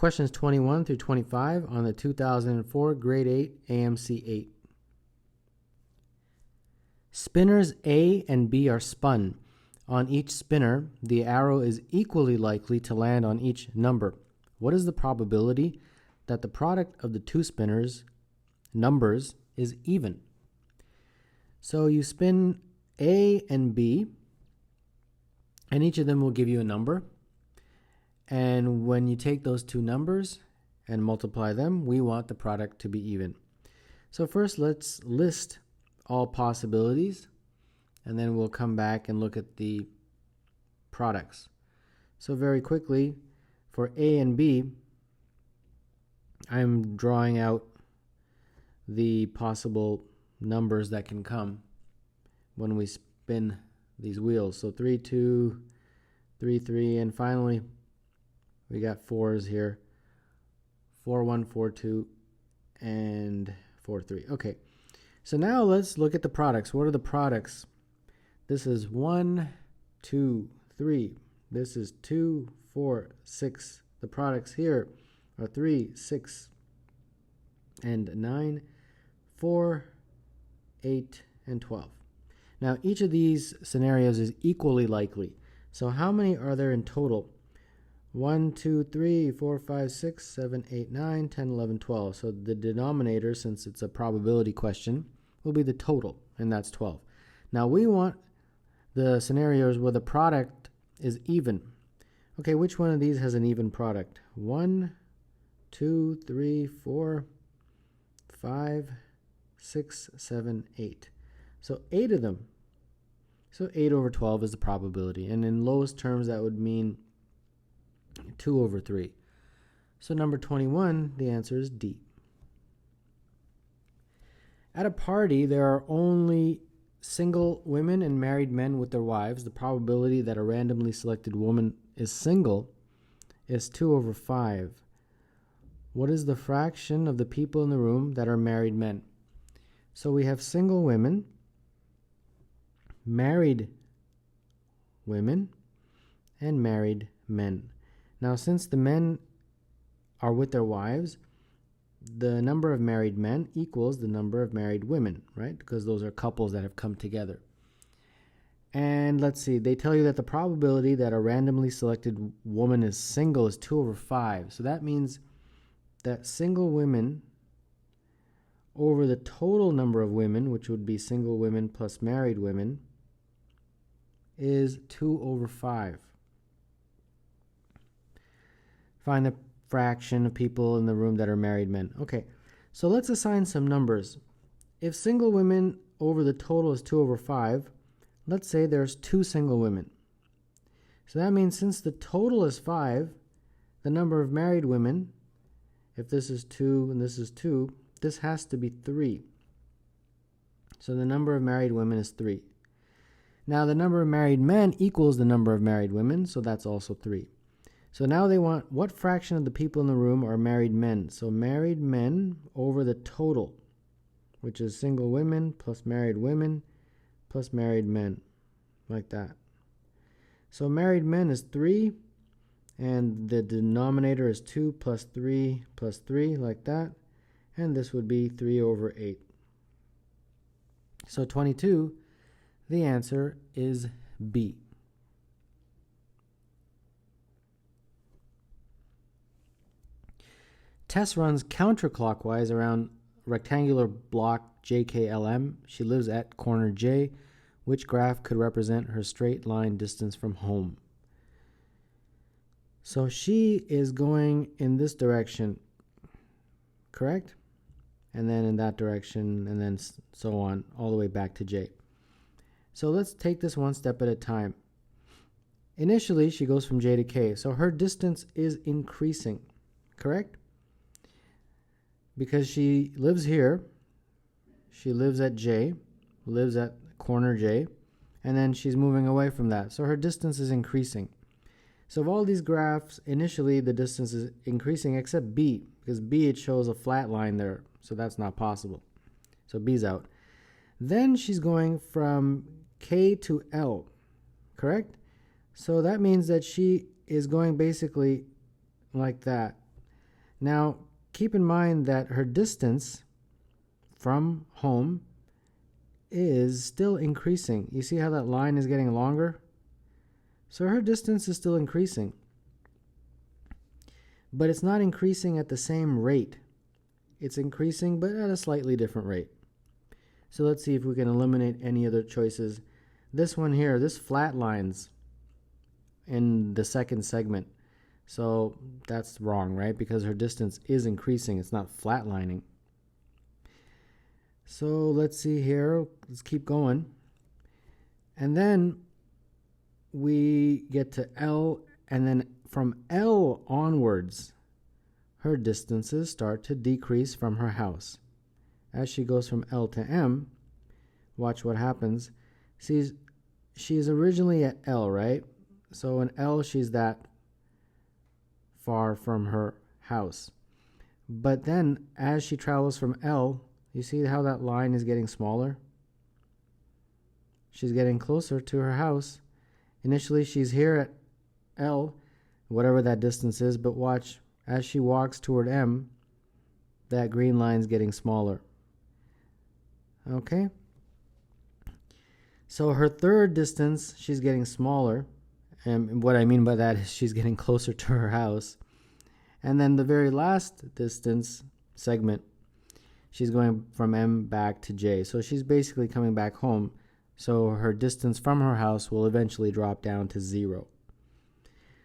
Questions 21 through 25 on the 2004 Grade 8 AMC 8. Spinners A and B are spun. On each spinner, the arrow is equally likely to land on each number. What is the probability that the product of the two spinners' numbers is even? So you spin A and B, and each of them will give you a number. And when you take those two numbers and multiply them, we want the product to be even. So first, let's list all possibilities, and then we'll come back and look at the products. So very quickly, for A and B, I'm drawing out the possible numbers that can come when we spin these wheels. So 3, 2, 3, 3, and finally we got 4s here. 4, 1, 4, 2, and 4, 3. Okay, so now let's look at the products. What are the products? This is 1, 2, 3. This is 2, 4, 6. The products here are 3, 6, and 9, 4, 8, and 12. Now, each of these scenarios is equally likely. So how many are there in total? 1, 2, 3, 4, 5, 6, 7, 8, 9, 10, 11, 12. So the denominator, since it's a probability question, will be the total, and that's 12. Now we want the scenarios where the product is even. Okay, which one of these has an even product? 1, 2, 3, 4, 5, 6, 7, 8. So 8 of them. So 8 over 12 is the probability. And in lowest terms, that would mean 2 over 3. So number 21, the answer is D. At a party, there are only single women and married men with their wives. The probability that a randomly selected woman is single is 2 over 5. What is the fraction of the people in the room that are married men? So we have single women, married women, and married men. Now, since the men are with their wives, the number of married men equals the number of married women, right? Because those are couples that have come together. And let's see, they tell you that the probability that a randomly selected woman is single is 2 over 5. So that means that single women over the total number of women, which would be single women plus married women, is 2 over 5. Find the fraction of people in the room that are married men. Okay, so let's assign some numbers. If single women over the total is 2 over 5, let's say there's 2 single women. So that means since the total is 5, the number of married women, if this is 2 and this is 2, this has to be 3. So the number of married women is 3. Now the number of married men equals the number of married women, so that's also 3. So now they want what fraction of the people in the room are married men. So married men over the total, which is single women plus married women plus married men, like that. So married men is 3, and the denominator is 2 plus 3 plus 3, like that. And this would be 3 over 8. So 22, the answer is B. Tess runs counterclockwise around rectangular block JKLM. She lives at corner J. Which graph could represent her straight line distance from home? So she is going in this direction, correct? And then in that direction, and then so on, all the way back to J. So let's take this one step at a time. Initially, she goes from J to K, so her distance is increasing, correct? Because she lives here, she lives at J, lives at corner J, and then she's moving away from that. So her distance is increasing. So of all these graphs, initially the distance is increasing except B, because B, it shows a flat line there, so that's not possible. So B's out. Then she's going from K to L, correct? So that means that she is going basically like that. Now, keep in mind that her distance from home is still increasing. You see how that line is getting longer? So her distance is still increasing. But it's not increasing at the same rate. It's increasing, but at a slightly different rate. So let's see if we can eliminate any other choices. This one here, this flat lines in the second segment. So that's wrong, right? Because her distance is increasing. It's not flatlining. So let's see here. Let's keep going. And then we get to L, and then from L onwards, her distances start to decrease from her house. As she goes from L to M, watch what happens. See, she's originally at L, right? So in L, she's that far from her house. But then as she travels from L, you see how that line is getting smaller? She's getting closer to her house. Initially, she's here at L, whatever that distance is, but watch, as she walks toward M, that green line's getting smaller. Okay? So her third distance, she's getting smaller. And what I mean by that is she's getting closer to her house. And then the very last distance segment, she's going from M back to J. So she's basically coming back home. So her distance from her house will eventually drop down to 0.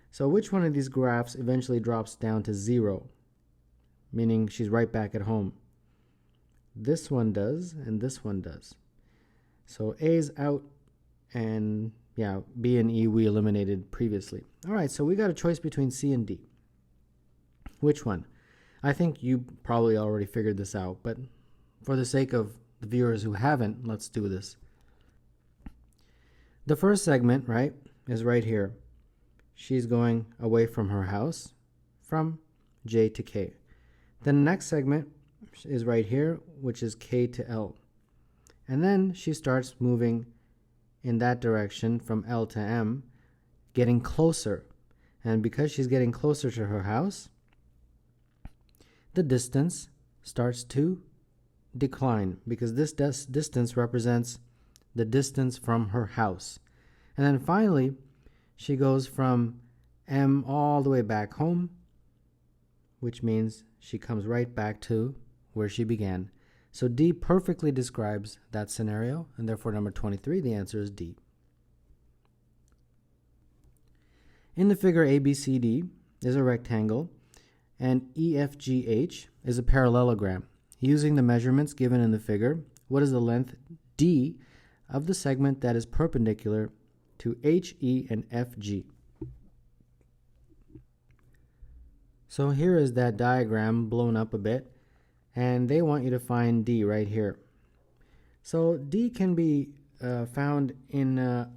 So which one of these graphs eventually drops down to 0? Meaning she's right back at home. This one does, and this one does. So A's out, and yeah, B and E we eliminated previously. All right, so we got a choice between C and D. Which one? I think you probably already figured this out, but for the sake of the viewers who haven't, let's do this. The first segment, right, is right here. She's going away from her house from J to K. Then the next segment is right here, which is K to L. And then she starts moving in that direction from L to M, getting closer. And because she's getting closer to her house, the distance starts to decline because this distance represents the distance from her house. And then finally, she goes from M all the way back home, which means she comes right back to where she began. So D perfectly describes that scenario, and therefore number 23, the answer is D. In the figure ABCD is a rectangle, and EFGH is a parallelogram. Using the measurements given in the figure, what is the length D of the segment that is perpendicular to HE and FG? So here is that diagram blown up a bit, and they want you to find D right here. So D can be found in a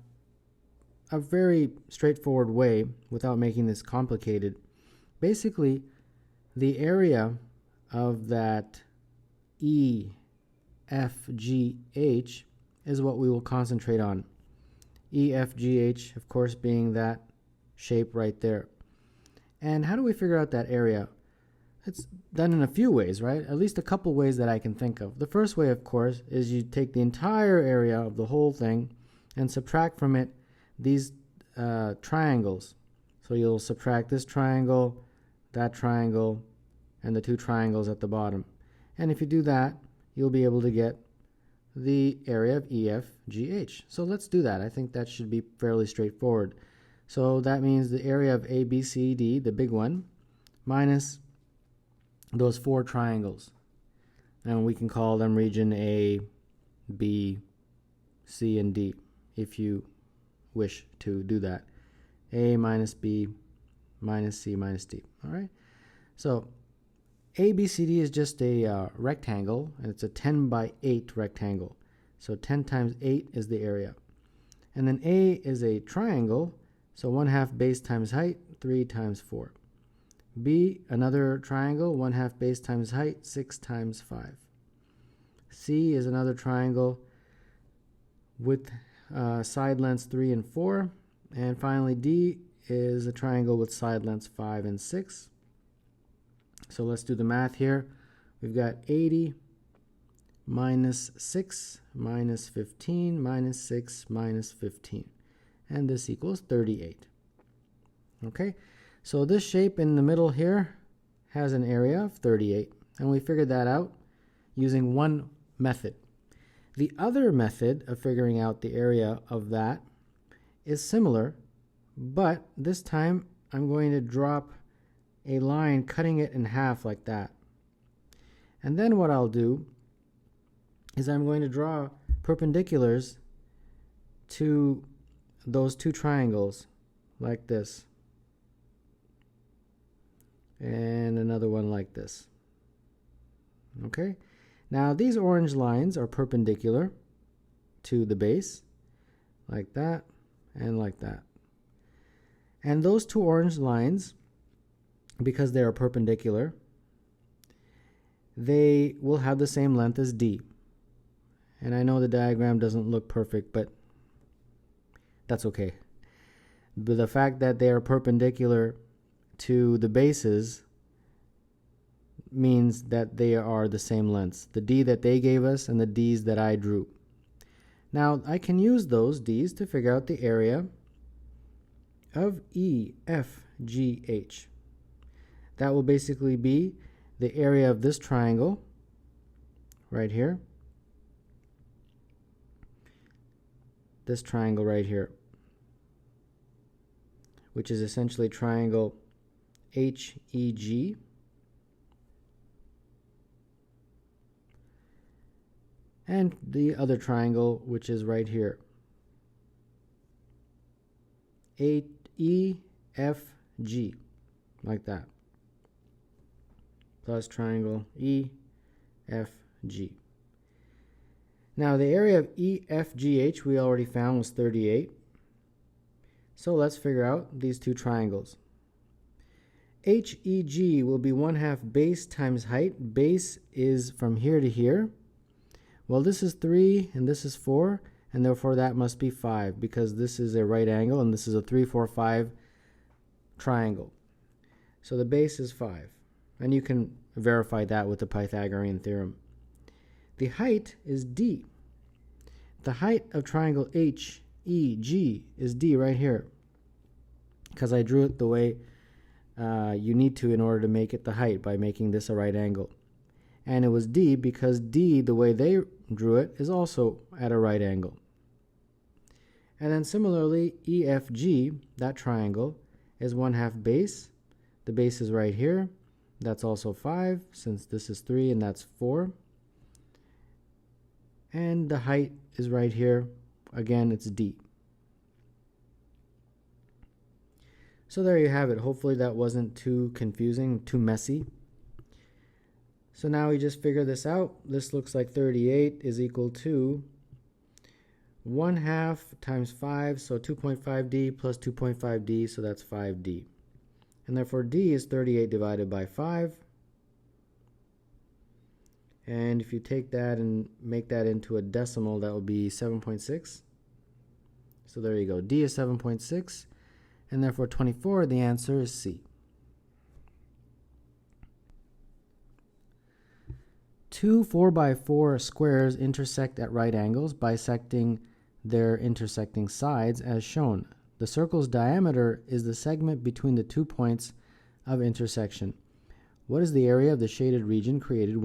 very straightforward way without making this complicated. Basically, the area of that EFGH is what we will concentrate on. EFGH, of course, being that shape right there. And how do we figure out that area? It's done in a few ways, right? At least a couple ways that I can think of. The first way, of course, is you take the entire area of the whole thing and subtract from it these triangles. So you'll subtract this triangle, that triangle, and the two triangles at the bottom. And if you do that, you'll be able to get the area of EFGH. So let's do that. I think that should be fairly straightforward. So that means the area of ABCD, the big one, minus those four triangles. And we can call them region A, B, C, and D if you wish to do that. A minus B minus C minus D. All right. So ABCD is just a rectangle, and it's a 10 by 8 rectangle. So 10 times 8 is the area. And then A is a triangle, so 1/2 base times height, 3 times 4. B, another triangle, 1/2 base times height, 6 times 5. C is another triangle with side lengths 3 and 4. And finally, D is a triangle with side lengths 5 and 6. So let's do the math here. We've got 80 minus 6 minus 15 minus 6 minus 15. And this equals 38. Okay, so this shape in the middle here has an area of 38. And we figured that out using one method. The other method of figuring out the area of that is similar, but this time I'm going to drop a line cutting it in half like that. And then what I'll do is I'm going to draw perpendiculars to those two triangles like this, and another one like this. Okay, now these orange lines are perpendicular to the base like that and like that. And those two orange lines, because they are perpendicular, they will have the same length as D. And I know the diagram doesn't look perfect, but that's okay. But the fact that they are perpendicular to the bases means that they are the same lengths. The D that they gave us and the D's that I drew. Now I can use those D's to figure out the area of EFGH. That will basically be the area of this triangle right here, this triangle right here, which is essentially triangle HEG, and the other triangle, which is right here, EFG, like that, plus triangle EFG. Now the area of EFGH we already found was 38. So let's figure out these two triangles. HEG will be 1/2 base times height. Base is from here to here. Well, this is 3 and this is 4, and therefore that must be 5, because this is a right angle and this is a 3, 4, 5 triangle. So the base is 5, and you can verify that with the Pythagorean theorem. The height is D. The height of triangle HEG is D right here, because I drew it the way you need to in order to make it the height, by making this a right angle. And it was D because D, the way they drew it, is also at a right angle. And then similarly, EFG, that triangle, is 1/2 base. The base is right here. That's also 5, since this is 3 and that's 4. And the height is right here. Again, it's D. So there you have it. Hopefully that wasn't too confusing, too messy. So now we just figure this out. This looks like 38 is equal to 1/2 times 5, so 2.5D plus 2.5D, so that's 5D. And therefore D is 38 divided by 5. And if you take that and make that into a decimal, that will be 7.6. So there you go. D is 7.6, and therefore 24, the answer is C. Two 4x4 squares intersect at right angles, bisecting their intersecting sides as shown. The circle's diameter is the segment between the 2 points of intersection. What is the area of the shaded region created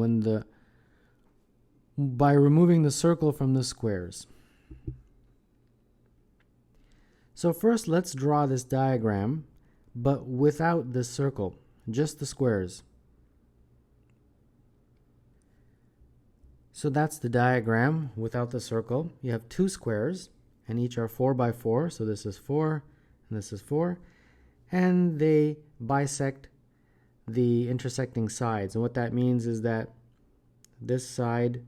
by removing the circle from the squares? So first let's draw this diagram, but without this circle, just the squares. So that's the diagram without the circle. You have two squares, and each are 4x4, so this is 4 and this is 4, and they bisect the intersecting sides. And what that means is that this side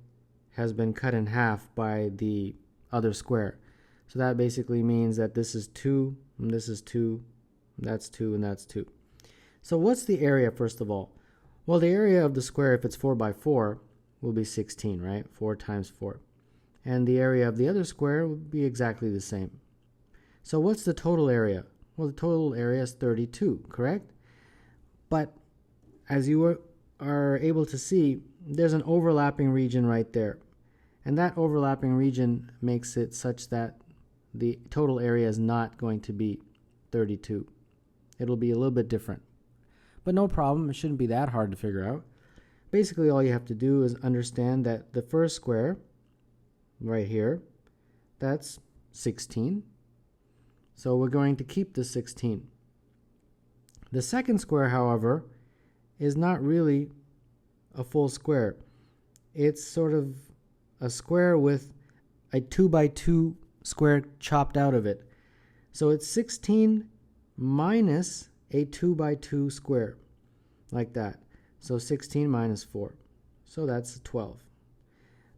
has been cut in half by the other square. So that basically means that this is 2, and this is 2, that's 2, and that's 2. So what's the area, first of all? Well, the area of the square, if it's 4x4, will be 16, right? 4 times 4. And the area of the other square will be exactly the same. So what's the total area? Well, the total area is 32, correct? But as you are able to see, there's an overlapping region right there. And that overlapping region makes it such that the total area is not going to be 32. It'll be a little bit different. But no problem, it shouldn't be that hard to figure out. Basically, all you have to do is understand that the first square, right here, that's 16. So we're going to keep the 16. The second square, however, is not really a full square. It's sort of a square with a 2 by 2 square chopped out of it. So it's 16 minus a 2 by 2 square, like that. So 16 minus 4. So that's 12.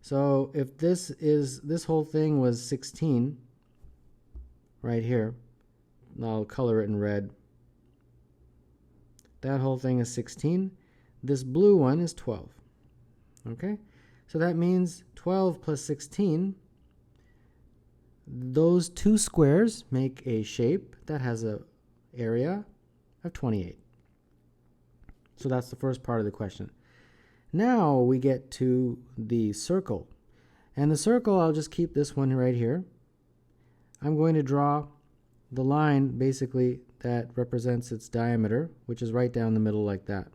So if this whole thing was 16, right here, I'll color it in red. That whole thing is 16. This blue one is 12. Okay? So that means 12 plus 16, those two squares make a shape that has an area of 28. So that's the first part of the question. Now we get to the circle. And the circle, I'll just keep this one right here. I'm going to draw the line basically that represents its diameter, which is right down the middle like that.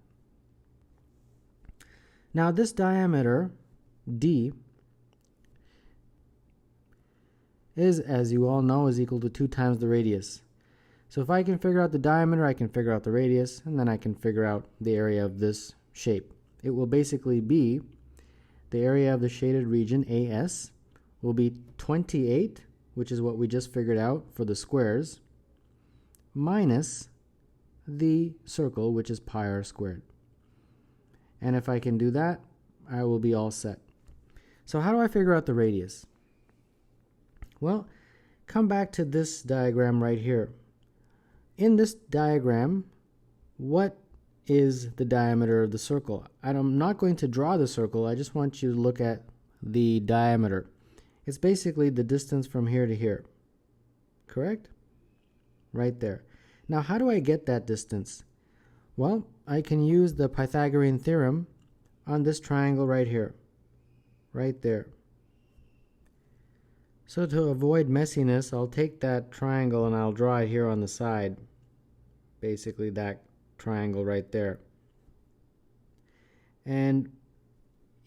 Now this diameter, D, is, as you all know, is equal to 2 times the radius. So if I can figure out the diameter, I can figure out the radius, and then I can figure out the area of this shape. It will basically be the area of the shaded region, AS, will be 28, which is what we just figured out for the squares, minus the circle, which is pi r squared. And if I can do that, I will be all set. So how do I figure out the radius? Well, come back to this diagram right here. In this diagram, what is the diameter of the circle? I'm not going to draw the circle, I just want you to look at the diameter. It's basically the distance from here to here, correct? Right there. Now, how do I get that distance? Well, I can use the Pythagorean theorem on this triangle right here, right there. So to avoid messiness, I'll take that triangle and I'll draw it here on the side. Basically that triangle right there. And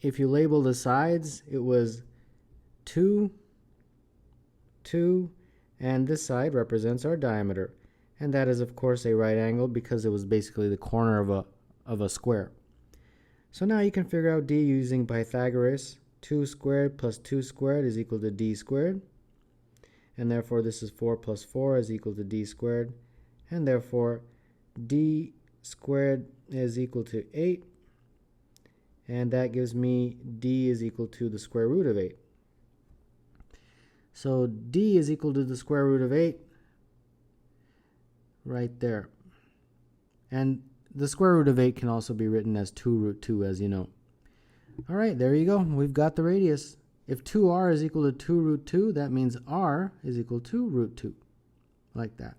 if you label the sides, it was 2, 2, and this side represents our diameter. And that is, of course, a right angle because it was basically the corner of a square. So now you can figure out D using Pythagoras. 2 squared plus 2 squared is equal to D squared. And therefore, this is 4 plus 4 is equal to D squared. And therefore, D squared is equal to 8. And that gives me D is equal to the square root of 8. So D is equal to the square root of 8 right there. And the square root of 8 can also be written as 2 root 2, as you know. All right, there you go. We've got the radius. If 2r is equal to 2 root 2, that means r is equal to root 2, like that.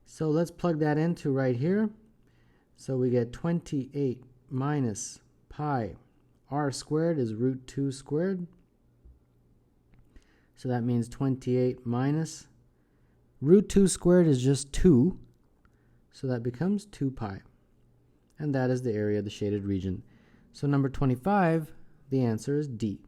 So let's plug that into right here. So we get 28 minus pi r squared is root 2 squared. So that means 28 minus root 2 squared is just 2. So that becomes 2 pi. And that is the area of the shaded region. So number 25, the answer is D.